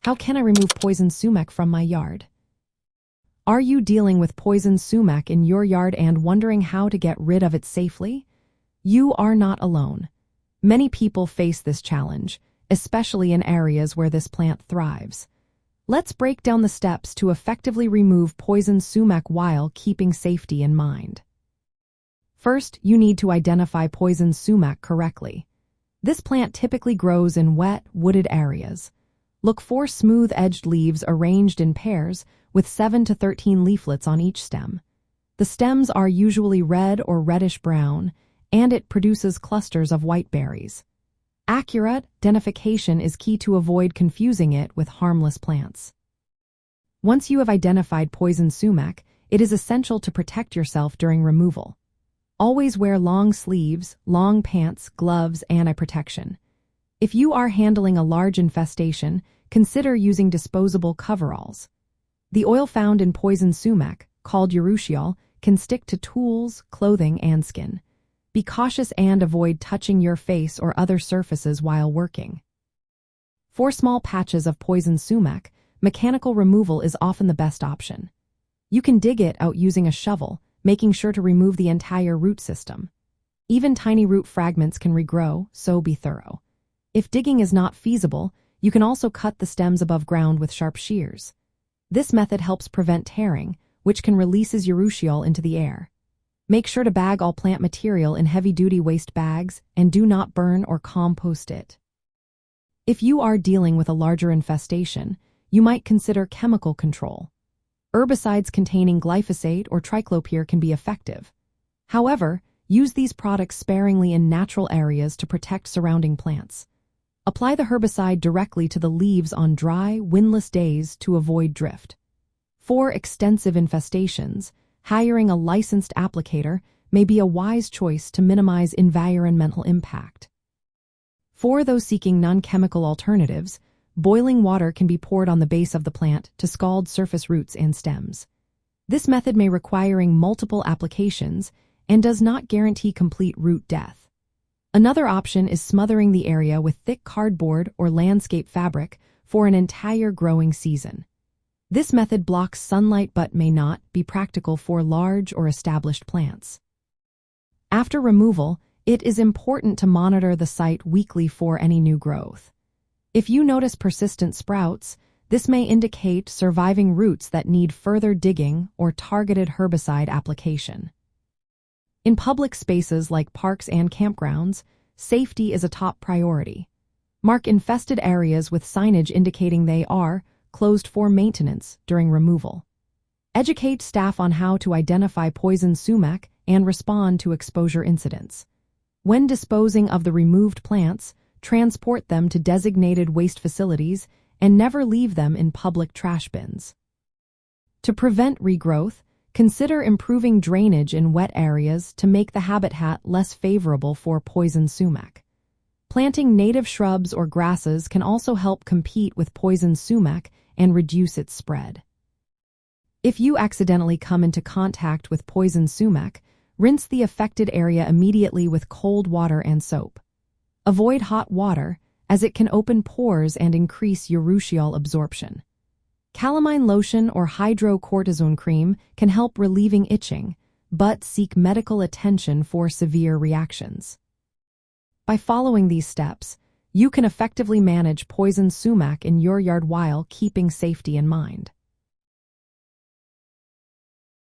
How can I remove poison sumac from my yard? Are you dealing with poison sumac in your yard and wondering how to get rid of it safely? You are not alone. Many people face this challenge, especially in areas where this plant thrives. Let's break down the steps to effectively remove poison sumac while keeping safety in mind. First, you need to identify poison sumac correctly. This plant typically grows in wet, wooded areas. Look for smooth-edged leaves arranged in pairs with 7 to 13 leaflets on each stem. The stems are usually red or reddish-brown, and it produces clusters of white berries. Accurate identification is key to avoid confusing it with harmless plants. Once you have identified poison sumac, it is essential to protect yourself during removal. Always wear long sleeves, long pants, gloves, and eye protection. If you are handling a large infestation, consider using disposable coveralls. The oil found in poison sumac, called urushiol, can stick to tools, clothing, and skin. Be cautious and avoid touching your face or other surfaces while working. For small patches of poison sumac, mechanical removal is often the best option. You can dig it out using a shovel, making sure to remove the entire root system. Even tiny root fragments can regrow, so be thorough. If digging is not feasible, you can also cut the stems above ground with sharp shears. This method helps prevent tearing, which can releases urushiol into the air. Make sure to bag all plant material in heavy-duty waste bags and do not burn or compost it. If you are dealing with a larger infestation, you might consider chemical control. Herbicides containing glyphosate or triclopyr can be effective. However, use these products sparingly in natural areas to protect surrounding plants. Apply the herbicide directly to the leaves on dry, windless days to avoid drift. For extensive infestations, hiring a licensed applicator may be a wise choice to minimize environmental impact. For those seeking non-chemical alternatives, boiling water can be poured on the base of the plant to scald surface roots and stems. This method may require multiple applications and does not guarantee complete root death. Another option is smothering the area with thick cardboard or landscape fabric for an entire growing season. This method blocks sunlight but may not be practical for large or established plants. After removal, it is important to monitor the site weekly for any new growth. If you notice persistent sprouts, this may indicate surviving roots that need further digging or targeted herbicide application. In public spaces like parks and campgrounds, safety is a top priority. Mark infested areas with signage indicating they are closed for maintenance during removal. Educate staff on how to identify poison sumac and respond to exposure incidents. When disposing of the removed plants, transport them to designated waste facilities and never leave them in public trash bins. To prevent regrowth, consider improving drainage in wet areas to make the habitat less favorable for poison sumac. Planting native shrubs or grasses can also help compete with poison sumac and reduce its spread. If you accidentally come into contact with poison sumac, rinse the affected area immediately with cold water and soap. Avoid hot water, as it can open pores and increase urushiol absorption. Calamine lotion or hydrocortisone cream can help relieving itching, but seek medical attention for severe reactions. By following these steps, you can effectively manage poison sumac in your yard while keeping safety in mind.